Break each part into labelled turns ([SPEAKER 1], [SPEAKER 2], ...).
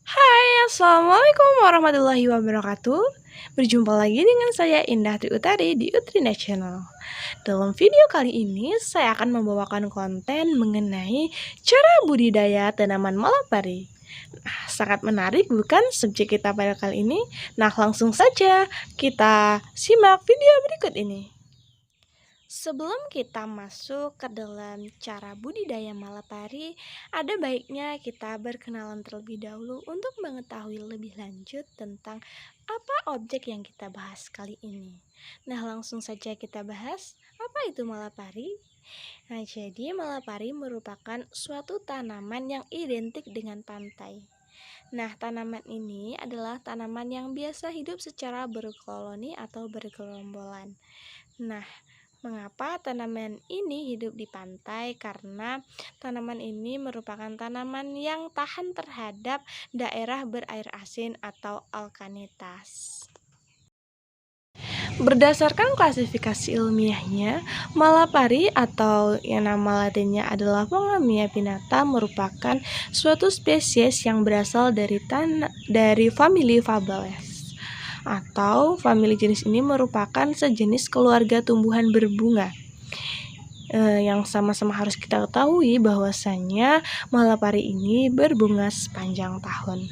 [SPEAKER 1] Hai, Assalamualaikum warahmatullahi wabarakatuh. Berjumpa lagi dengan saya Indah Tri Utari di Utrina Channel. Dalam video kali ini, saya akan membawakan konten mengenai cara budidaya tanaman malapari. Sangat menarik bukan subjek kita pada kali ini? Nah, langsung saja kita simak video berikut ini. Sebelum kita masuk ke dalam cara budidaya malapari, ada baiknya kita berkenalan terlebih dahulu untuk mengetahui lebih lanjut tentang apa objek yang kita bahas kali ini. Nah, langsung saja kita bahas, apa itu malapari? Nah, jadi malapari merupakan suatu tanaman yang identik dengan pantai. Nah, tanaman ini adalah tanaman yang biasa hidup secara berkoloni atau bergerombolan. Nah, mengapa tanaman ini hidup di pantai? Karena tanaman ini merupakan tanaman yang tahan terhadap daerah berair asin atau alkalitas. Berdasarkan klasifikasi ilmiahnya, malapari atau yang nama latinnya adalah Pongamia pinnata merupakan suatu spesies yang berasal dari famili Fabaceae atau famili jenis ini merupakan sejenis keluarga tumbuhan berbunga. Yang sama-sama harus kita ketahui bahwasanya malapari ini berbunga sepanjang tahun.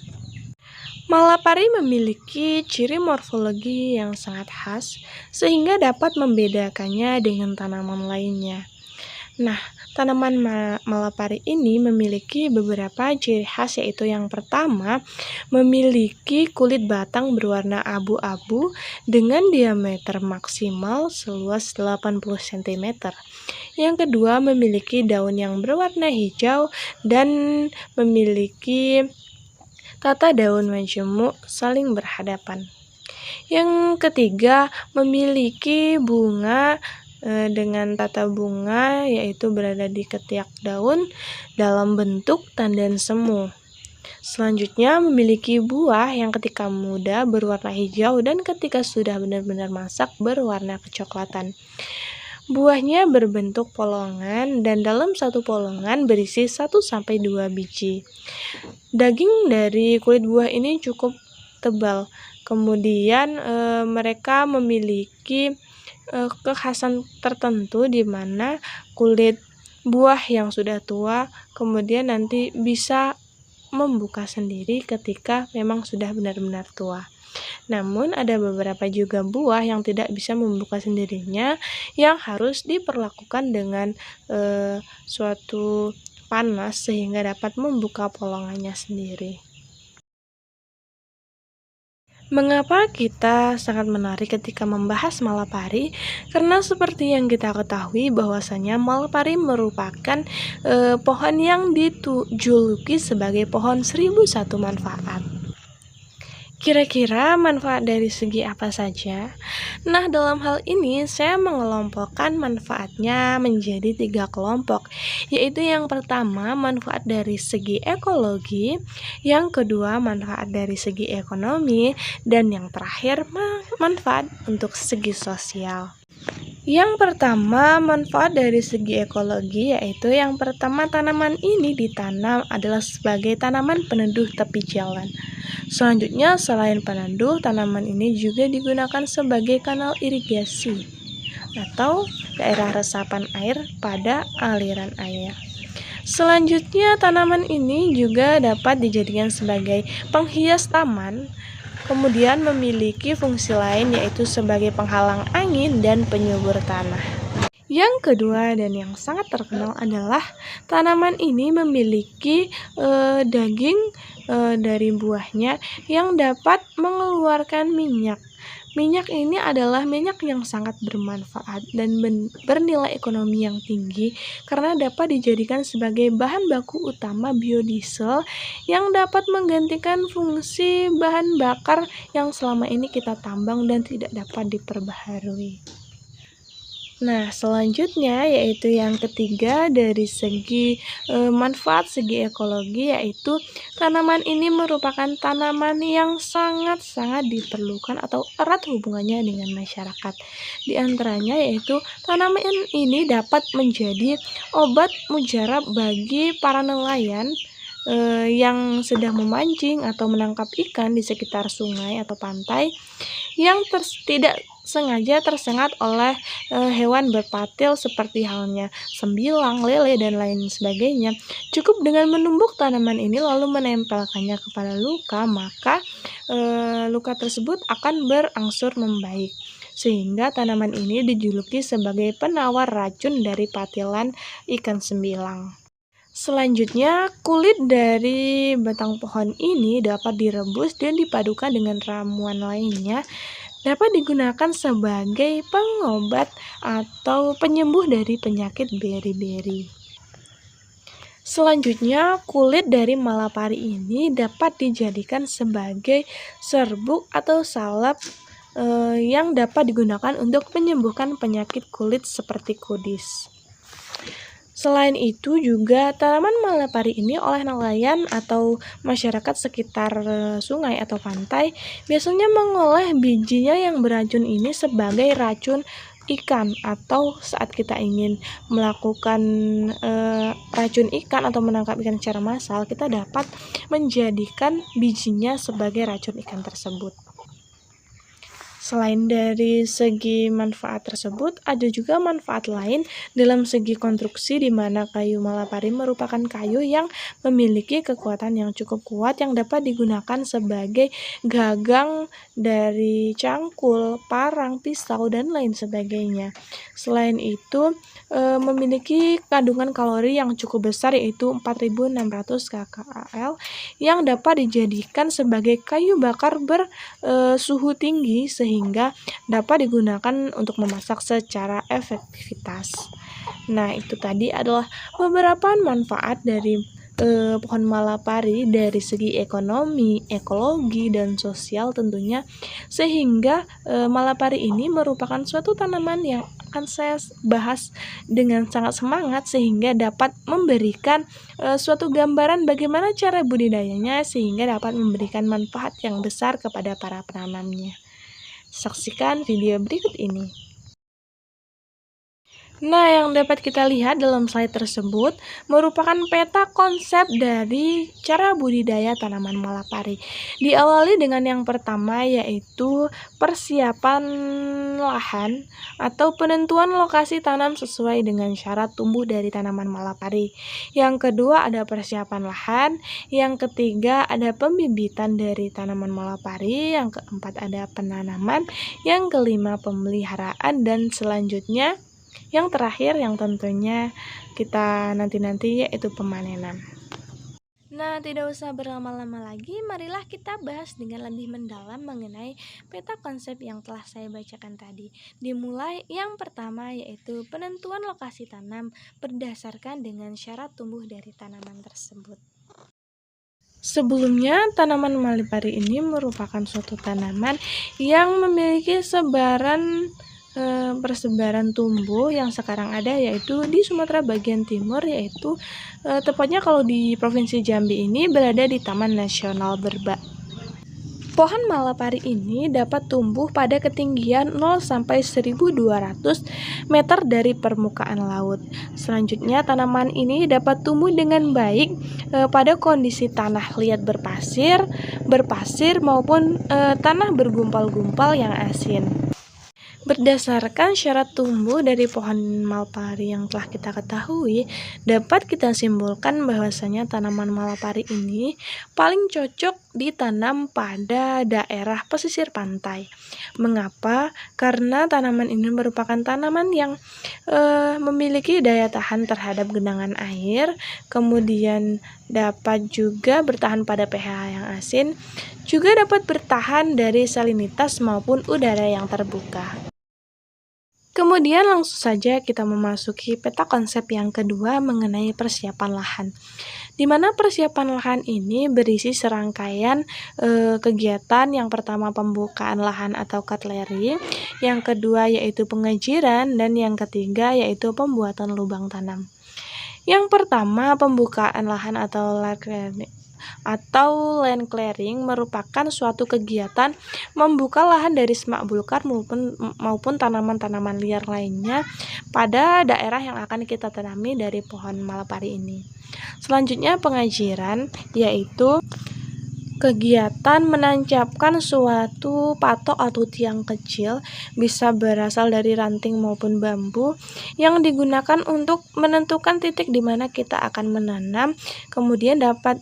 [SPEAKER 1] Malapari memiliki ciri morfologi yang sangat khas sehingga dapat membedakannya dengan tanaman lainnya. Nah, tanaman malapari ini memiliki beberapa ciri khas, yaitu yang pertama, memiliki kulit batang berwarna abu-abu dengan diameter maksimal seluas 80 cm. Yang kedua, memiliki daun yang berwarna hijau dan memiliki tata daun majemuk saling berhadapan. Yang ketiga, memiliki bunga dengan tata bunga yaitu berada di ketiak daun dalam bentuk tandan semu. Selanjutnya, memiliki buah yang ketika muda berwarna hijau dan ketika sudah benar-benar masak berwarna kecoklatan. Buahnya berbentuk polongan dan dalam satu polongan berisi 1-2 biji. Daging dari kulit buah ini cukup tebal. Kemudian mereka memiliki kekhasan tertentu di mana kulit buah yang sudah tua kemudian nanti bisa membuka sendiri ketika memang sudah benar-benar tua. Namun ada beberapa juga buah yang tidak bisa membuka sendirinya yang harus diperlakukan dengan suatu panas sehingga dapat membuka polongannya sendiri. Mengapa kita sangat menarik ketika membahas malapari? Karena seperti yang kita ketahui bahwasanya malapari merupakan pohon yang dijuluki sebagai pohon 1001 manfaat. Kira-kira manfaat dari segi apa saja? Nah, dalam hal ini saya mengelompokkan manfaatnya menjadi 3 kelompok, yaitu yang pertama manfaat dari segi ekologi, yang kedua manfaat dari segi ekonomi, dan yang terakhir manfaat untuk segi sosial. Yang pertama, manfaat dari segi ekologi, yaitu yang pertama tanaman ini ditanam adalah sebagai tanaman peneduh tepi jalan. Selanjutnya, selain peneduh, tanaman ini juga digunakan sebagai kanal irigasi atau daerah resapan air pada aliran air. Selanjutnya, tanaman ini juga dapat dijadikan sebagai penghias taman. Kemudian memiliki fungsi lain yaitu sebagai penghalang angin dan penyubur tanah. Yang kedua dan yang sangat terkenal adalah tanaman ini memiliki daging dari buahnya yang dapat mengeluarkan minyak. Minyak ini adalah minyak yang sangat bermanfaat dan bernilai ekonomi yang tinggi karena dapat dijadikan sebagai bahan baku utama biodiesel yang dapat menggantikan fungsi bahan bakar yang selama ini kita tambang dan tidak dapat diperbaharui. Nah, selanjutnya yaitu yang ketiga dari segi manfaat segi ekologi, yaitu tanaman ini merupakan tanaman yang sangat-sangat diperlukan atau erat hubungannya dengan masyarakat. Di antaranya yaitu tanaman ini dapat menjadi obat mujarab bagi para nelayan yang sedang memancing atau menangkap ikan di sekitar sungai atau pantai yang tidak sengaja tersengat oleh hewan berpatil seperti halnya sembilang, lele, dan lain sebagainya. Cukup dengan menumbuk tanaman ini lalu menempelkannya kepada luka, maka luka tersebut akan berangsur membaik. Sehingga tanaman ini dijuluki sebagai penawar racun dari patilan ikan sembilang. Selanjutnya, kulit dari batang pohon ini dapat direbus dan dipadukan dengan ramuan lainnya, dapat digunakan sebagai pengobat atau penyembuh dari penyakit beri-beri. Selanjutnya, kulit dari malapari ini dapat dijadikan sebagai serbuk atau salep yang dapat digunakan untuk menyembuhkan penyakit kulit seperti kudis. Selain itu juga tanaman malapari ini oleh nelayan atau masyarakat sekitar sungai atau pantai biasanya mengolah bijinya yang beracun ini sebagai racun ikan, atau saat kita ingin melakukan racun ikan atau menangkap ikan secara massal, kita dapat menjadikan bijinya sebagai racun ikan tersebut. Selain dari segi manfaat tersebut, ada juga manfaat lain dalam segi konstruksi, di mana kayu malapari merupakan kayu yang memiliki kekuatan yang cukup kuat yang dapat digunakan sebagai gagang dari cangkul, parang, pisau, dan lain sebagainya. Selain itu, memiliki kandungan kalori yang cukup besar, yaitu 4.600 kcal, yang dapat dijadikan sebagai kayu bakar bersuhu tinggi sehingga dapat digunakan untuk memasak secara efektivitas. Nah, itu tadi adalah beberapa manfaat dari pohon malapari dari segi ekonomi, ekologi, dan sosial tentunya, sehingga malapari ini merupakan suatu tanaman yang akan saya bahas dengan sangat semangat sehingga dapat memberikan suatu gambaran bagaimana cara budidayanya sehingga dapat memberikan manfaat yang besar kepada para penanamnya. Saksikan video berikut ini. Nah, yang dapat kita lihat dalam slide tersebut merupakan peta konsep dari cara budidaya tanaman malapari. Diawali dengan yang pertama, yaitu persiapan lahan atau penentuan lokasi tanam sesuai dengan syarat tumbuh dari tanaman malapari. Yang kedua ada persiapan lahan, yang ketiga ada pembibitan dari tanaman malapari, yang keempat ada penanaman, yang kelima pemeliharaan, dan selanjutnya yang terakhir yang tentunya kita nanti-nanti yaitu pemanenan. Nah, tidak usah berlama-lama lagi, marilah kita bahas dengan lebih mendalam mengenai peta konsep yang telah saya bacakan tadi. Dimulai yang pertama yaitu penentuan lokasi tanam berdasarkan dengan syarat tumbuh dari tanaman tersebut. Sebelumnya, tanaman malapari ini merupakan suatu tanaman yang memiliki persebaran tumbuh yang sekarang ada yaitu di Sumatera bagian timur, yaitu tepatnya kalau di Provinsi Jambi ini berada di Taman Nasional Berba. Pohon malapari ini dapat tumbuh pada ketinggian 0 sampai 1.200 meter dari permukaan laut. Selanjutnya, tanaman ini dapat tumbuh dengan baik pada kondisi tanah liat berpasir maupun tanah bergumpal-gumpal yang asin. Berdasarkan syarat tumbuh dari pohon malapari yang telah kita ketahui, dapat kita simpulkan bahwasanya tanaman malapari ini paling cocok ditanam pada daerah pesisir pantai. Mengapa? Karena tanaman ini merupakan tanaman yang memiliki daya tahan terhadap genangan air, kemudian dapat juga bertahan pada pH yang asin, juga dapat bertahan dari salinitas maupun udara yang terbuka. Kemudian langsung saja kita memasuki peta konsep yang kedua mengenai persiapan lahan, di mana persiapan lahan ini berisi serangkaian kegiatan. Yang pertama pembukaan lahan atau cutlery, yang kedua yaitu pengejiran, dan yang ketiga yaitu pembuatan lubang tanam. Yang pertama pembukaan lahan atau atau land clearing merupakan suatu kegiatan membuka lahan dari semak belukar maupun tanaman-tanaman liar lainnya pada daerah yang akan kita tanami dari pohon malapari ini. Selanjutnya pengajiran, yaitu kegiatan menancapkan suatu patok atau tiang kecil, bisa berasal dari ranting maupun bambu, yang digunakan untuk menentukan titik di mana kita akan menanam, kemudian dapat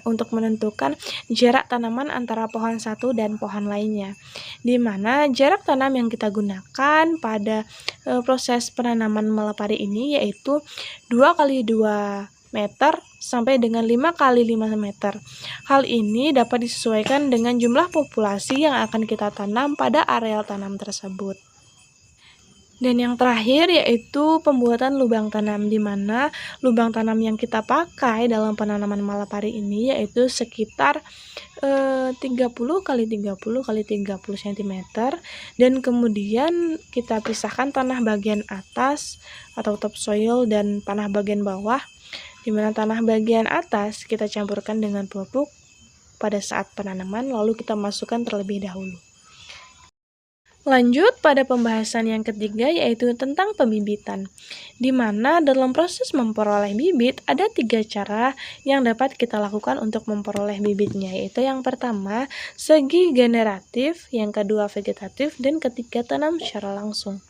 [SPEAKER 1] untuk menentukan jarak tanaman antara pohon satu dan pohon lainnya, di mana jarak tanam yang kita gunakan pada proses penanaman malapari ini yaitu 2x2 meter sampai dengan 5x5 meter. Hal ini dapat disesuaikan dengan jumlah populasi yang akan kita tanam pada areal tanam tersebut. Dan yang terakhir yaitu pembuatan lubang tanam, di mana lubang tanam yang kita pakai dalam penanaman malapari ini yaitu sekitar 30x30x30 cm, dan kemudian kita pisahkan tanah bagian atas atau topsoil dan tanah bagian bawah, di mana tanah bagian atas kita campurkan dengan pupuk pada saat penanaman, lalu kita masukkan terlebih dahulu. Lanjut pada pembahasan yang ketiga yaitu tentang pembibitan, di mana dalam proses memperoleh bibit ada 3 cara yang dapat kita lakukan untuk memperoleh bibitnya, yaitu yang pertama segi generatif, yang kedua vegetatif, dan ketiga tanam secara langsung.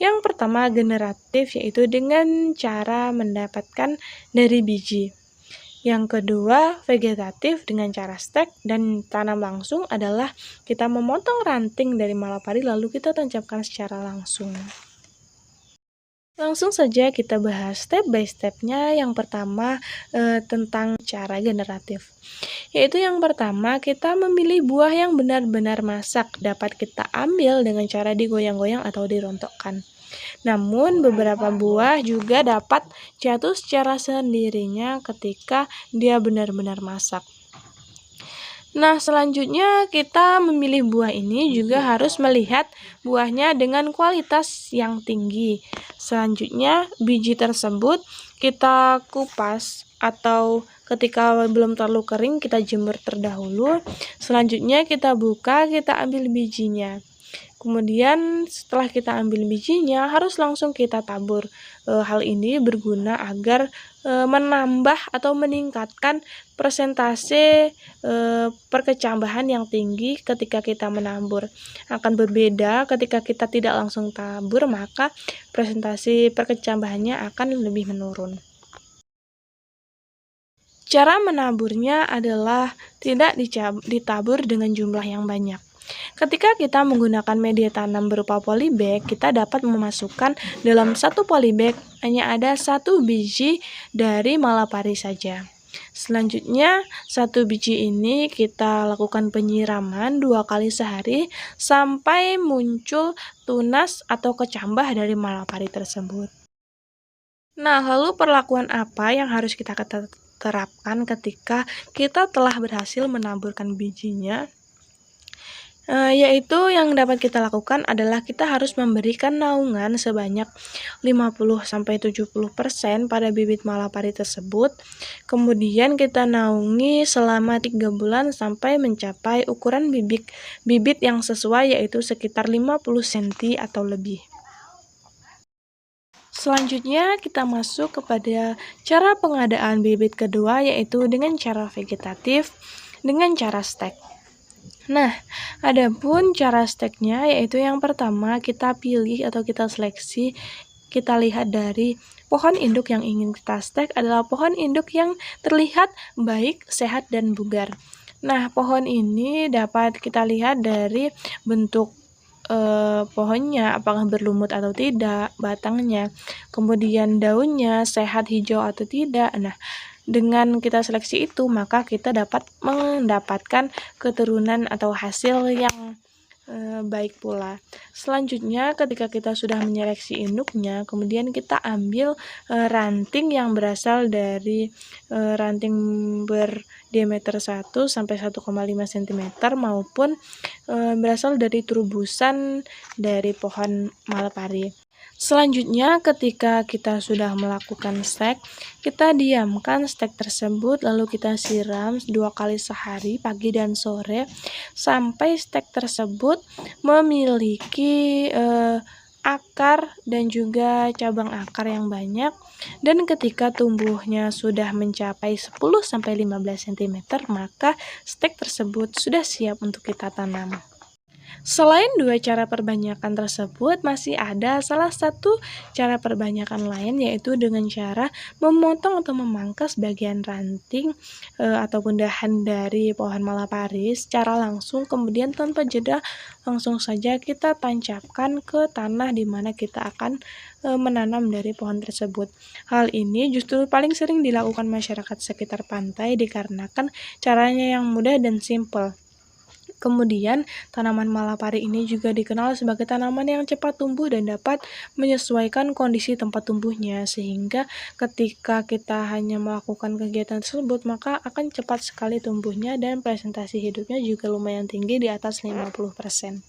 [SPEAKER 1] Yang pertama generatif, yaitu dengan cara mendapatkan dari biji. Yang kedua vegetatif dengan cara stek, dan tanam langsung adalah kita memotong ranting dari malapari lalu kita tancapkan secara langsung. Langsung saja kita bahas step by stepnya. Yang pertama tentang cara generatif, yaitu yang pertama kita memilih buah yang benar-benar masak, dapat kita ambil dengan cara digoyang-goyang atau dirontokkan. Namun beberapa buah juga dapat jatuh secara sendirinya ketika dia benar-benar masak. Nah, selanjutnya kita memilih buah ini juga harus melihat buahnya dengan kualitas yang tinggi. Selanjutnya biji tersebut kita kupas atau ketika belum terlalu kering kita jemur terdahulu. Selanjutnya kita buka, kita ambil bijinya. Kemudian setelah kita ambil bijinya harus langsung kita tabur. Hal ini berguna agar menambah atau meningkatkan persentase perkecambahan yang tinggi ketika kita menabur. Akan berbeda ketika kita tidak langsung tabur, maka persentase perkecambahannya akan lebih menurun. Cara menaburnya adalah tidak ditabur dengan jumlah yang banyak. Ketika kita menggunakan media tanam berupa polybag, kita dapat memasukkan dalam satu polybag hanya ada 1 biji dari malapari saja. Selanjutnya, 1 biji ini kita lakukan penyiraman 2 kali sehari sampai muncul tunas atau kecambah dari malapari tersebut. Nah, lalu perlakuan apa yang harus kita terapkan ketika kita telah berhasil menaburkan bijinya? Yaitu yang dapat kita lakukan adalah kita harus memberikan naungan sebanyak 50-70% pada bibit malapari tersebut. Kemudian kita naungi selama 3 bulan sampai mencapai ukuran bibit yang sesuai, yaitu sekitar 50 cm atau lebih. Selanjutnya kita masuk kepada cara pengadaan bibit kedua, yaitu dengan cara vegetatif dengan cara stek. Nah, adapun cara steknya yaitu yang pertama kita pilih atau kita seleksi, kita lihat dari pohon induk yang ingin kita stek adalah pohon induk yang terlihat baik, sehat, dan bugar. Nah, pohon ini dapat kita lihat dari bentuk pohonnya, apakah berlumut atau tidak, batangnya, kemudian daunnya sehat, hijau atau tidak. Nah, dengan kita seleksi itu, maka kita dapat mendapatkan keturunan atau hasil yang baik pula. Selanjutnya, ketika kita sudah menyeleksi induknya, kemudian kita ambil ranting yang berasal dari ranting berdiameter 1 sampai 1,5 cm maupun berasal dari terubusan dari pohon malapari. Selanjutnya, ketika kita sudah melakukan stek, kita diamkan stek tersebut lalu kita siram 2 kali sehari, pagi dan sore, sampai stek tersebut memiliki akar dan juga cabang akar yang banyak, dan ketika tumbuhnya sudah mencapai 10-15 cm, maka stek tersebut sudah siap untuk kita tanam. Selain 2 cara perbanyakan tersebut, masih ada salah satu cara perbanyakan lain, yaitu dengan cara memotong atau memangkas bagian ranting ataupun dahan dari pohon malapari secara langsung, kemudian tanpa jeda langsung saja kita tancapkan ke tanah di mana kita akan menanam dari pohon tersebut. Hal ini justru paling sering dilakukan masyarakat sekitar pantai dikarenakan caranya yang mudah dan simpel. Kemudian, tanaman malapari ini juga dikenal sebagai tanaman yang cepat tumbuh dan dapat menyesuaikan kondisi tempat tumbuhnya, sehingga ketika kita hanya melakukan kegiatan tersebut, maka akan cepat sekali tumbuhnya dan presentasi hidupnya juga lumayan tinggi di atas 50%.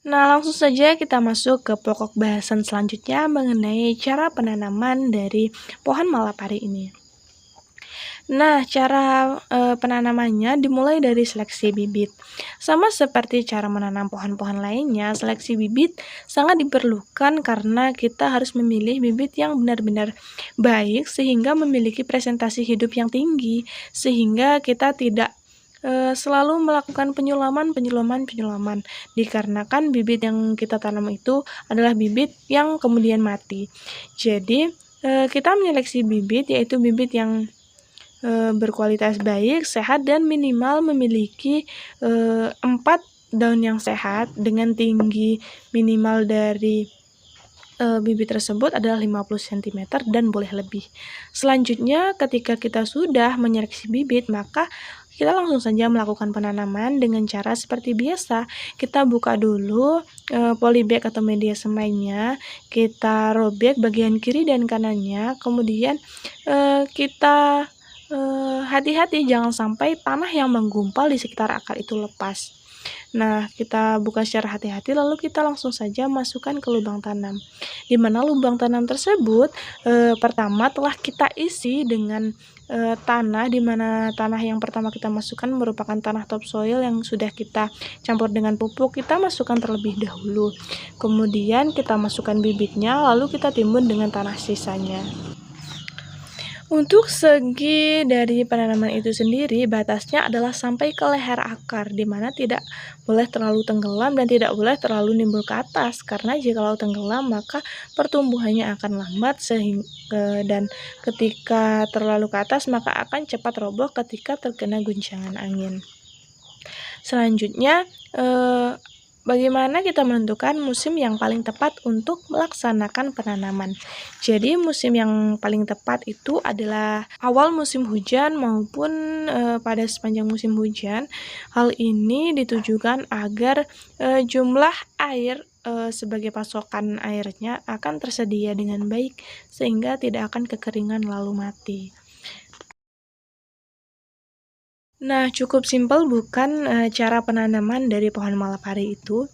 [SPEAKER 1] Nah, langsung saja kita masuk ke pokok bahasan selanjutnya mengenai cara penanaman dari pohon malapari ini. Nah, cara penanamannya dimulai dari seleksi bibit. Sama seperti cara menanam pohon-pohon lainnya, seleksi bibit sangat diperlukan karena kita harus memilih bibit yang benar-benar baik sehingga memiliki presentasi hidup yang tinggi, sehingga kita tidak selalu melakukan penyulaman, dikarenakan bibit yang kita tanam itu adalah bibit yang kemudian mati. Jadi, kita menyeleksi bibit, yaitu bibit yang berkualitas baik, sehat, dan minimal memiliki 4 daun yang sehat dengan tinggi minimal dari bibit tersebut adalah 50 cm dan boleh lebih. Selanjutnya, ketika kita sudah menyeleksi bibit, maka kita langsung saja melakukan penanaman dengan cara seperti biasa. Kita buka dulu polybag atau media semainya, kita robek bagian kiri dan kanannya, kemudian kita hati-hati jangan sampai tanah yang menggumpal di sekitar akar itu lepas. Nah, kita buka secara hati-hati lalu kita langsung saja masukkan ke lubang tanam. Di mana lubang tanam tersebut pertama telah kita isi dengan tanah, di mana tanah yang pertama kita masukkan merupakan tanah topsoil yang sudah kita campur dengan pupuk. Kita masukkan terlebih dahulu. Kemudian kita masukkan bibitnya lalu kita timbun dengan tanah sisanya. Untuk segi dari penanaman itu sendiri, batasnya adalah sampai ke leher akar, di mana tidak boleh terlalu tenggelam dan tidak boleh terlalu nimbul ke atas, karena jikalau tenggelam maka pertumbuhannya akan lambat dan ketika terlalu ke atas maka akan cepat roboh ketika terkena guncangan angin. Selanjutnya, bagaimana kita menentukan musim yang paling tepat untuk melaksanakan penanaman? Jadi musim yang paling tepat itu adalah awal musim hujan maupun pada sepanjang musim hujan. Hal ini ditujukan agar jumlah air sebagai pasokan airnya akan tersedia dengan baik sehingga tidak akan kekeringan lalu mati. Nah, cukup simpel bukan cara penanaman dari pohon malapari itu?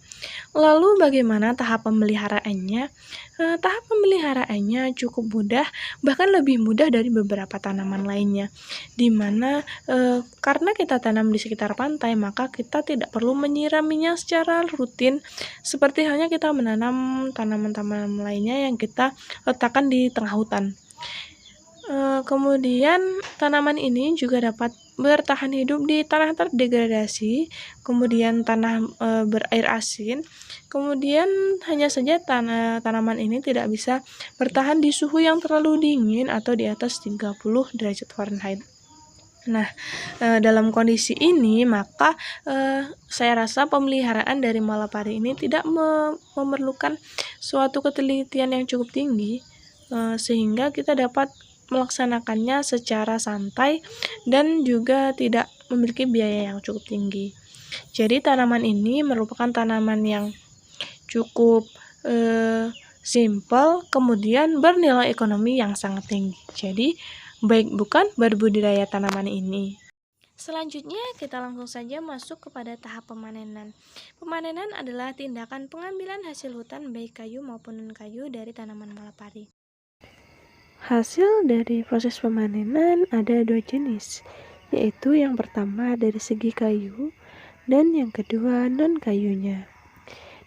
[SPEAKER 1] Lalu bagaimana tahap pemeliharaannya? Tahap pemeliharaannya cukup mudah, bahkan lebih mudah dari beberapa tanaman lainnya. Di mana karena kita tanam di sekitar pantai, maka kita tidak perlu menyiraminya secara rutin, seperti halnya kita menanam tanaman-tanaman lainnya yang kita letakkan di tengah hutan. Kemudian tanaman ini juga dapat bertahan hidup di tanah terdegradasi, kemudian tanah berair asin, kemudian hanya saja tanaman ini tidak bisa bertahan di suhu yang terlalu dingin atau di atas 30 derajat Fahrenheit. Nah, dalam kondisi ini maka saya rasa pemeliharaan dari malapari ini tidak memerlukan suatu ketelitian yang cukup tinggi, sehingga kita dapat melaksanakannya secara santai dan juga tidak memiliki biaya yang cukup tinggi. Jadi tanaman ini merupakan tanaman yang cukup simpel, kemudian bernilai ekonomi yang sangat tinggi. Jadi baik bukan berbudidaya tanaman ini. Selanjutnya, kita langsung saja masuk kepada tahap pemanenan. Pemanenan adalah tindakan pengambilan hasil hutan baik kayu maupun non-kayu dari tanaman malapari. Hasil dari proses pemanenan ada dua jenis, yaitu yang pertama dari segi kayu dan yang kedua non-kayunya.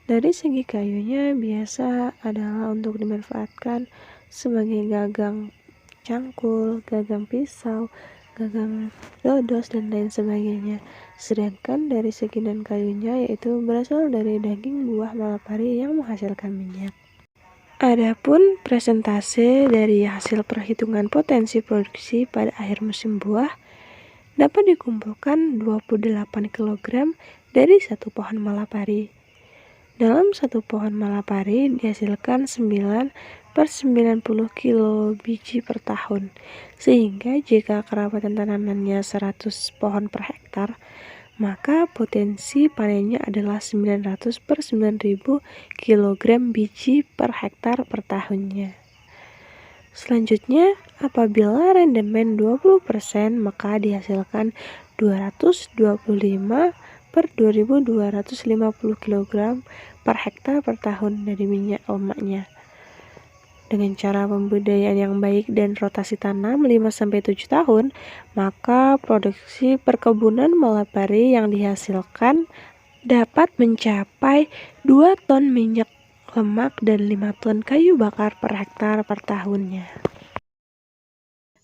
[SPEAKER 1] Dari segi kayunya biasa adalah untuk dimanfaatkan sebagai gagang cangkul, gagang pisau, gagang dodos, dan lain sebagainya. Sedangkan dari segi non-kayunya yaitu berasal dari daging buah malapari yang menghasilkan minyak. Adapun presentase dari hasil perhitungan potensi produksi pada akhir musim buah dapat dikumpulkan 28 kg dari satu pohon malapari. Dalam satu pohon malapari dihasilkan 9/90 kilo biji per tahun, sehingga jika kerapatan tanamannya 100 pohon per hektar, maka potensi panennya adalah 900/9000 kg biji per hektar per tahunnya. Selanjutnya, apabila rendemen 20%, maka dihasilkan 225/2250 kg per hektar per tahun dari minyak lemaknya. Dengan cara pembudidayaan yang baik dan rotasi tanam 5-7 tahun, maka produksi perkebunan malapari yang dihasilkan dapat mencapai 2 ton minyak lemak dan 5 ton kayu bakar per hektar per tahunnya.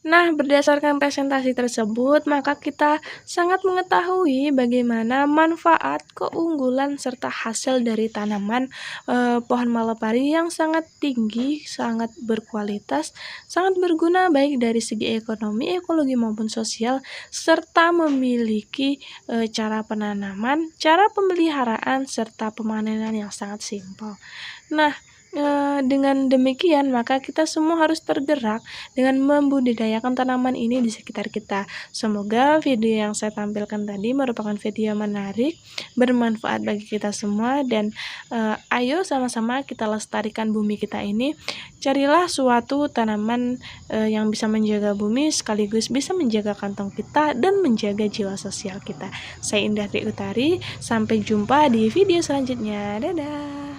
[SPEAKER 1] Nah, berdasarkan presentasi tersebut, maka kita sangat mengetahui bagaimana manfaat, keunggulan, serta hasil dari tanaman pohon malapari yang sangat tinggi, sangat berkualitas, sangat berguna baik dari segi ekonomi, ekologi maupun sosial, serta memiliki cara penanaman, cara pemeliharaan, serta pemanenan yang sangat simpel. Nah, dengan demikian, maka kita semua harus tergerak dengan membudidayakan tanaman ini di sekitar kita. Semoga video yang saya tampilkan tadi merupakan video menarik, bermanfaat bagi kita semua, dan ayo sama-sama kita lestarikan bumi kita ini. Carilah suatu tanaman yang bisa menjaga bumi sekaligus bisa menjaga kantong kita dan menjaga jiwa sosial kita. Saya Indah Tri Utari, sampai jumpa di video selanjutnya. Dadah!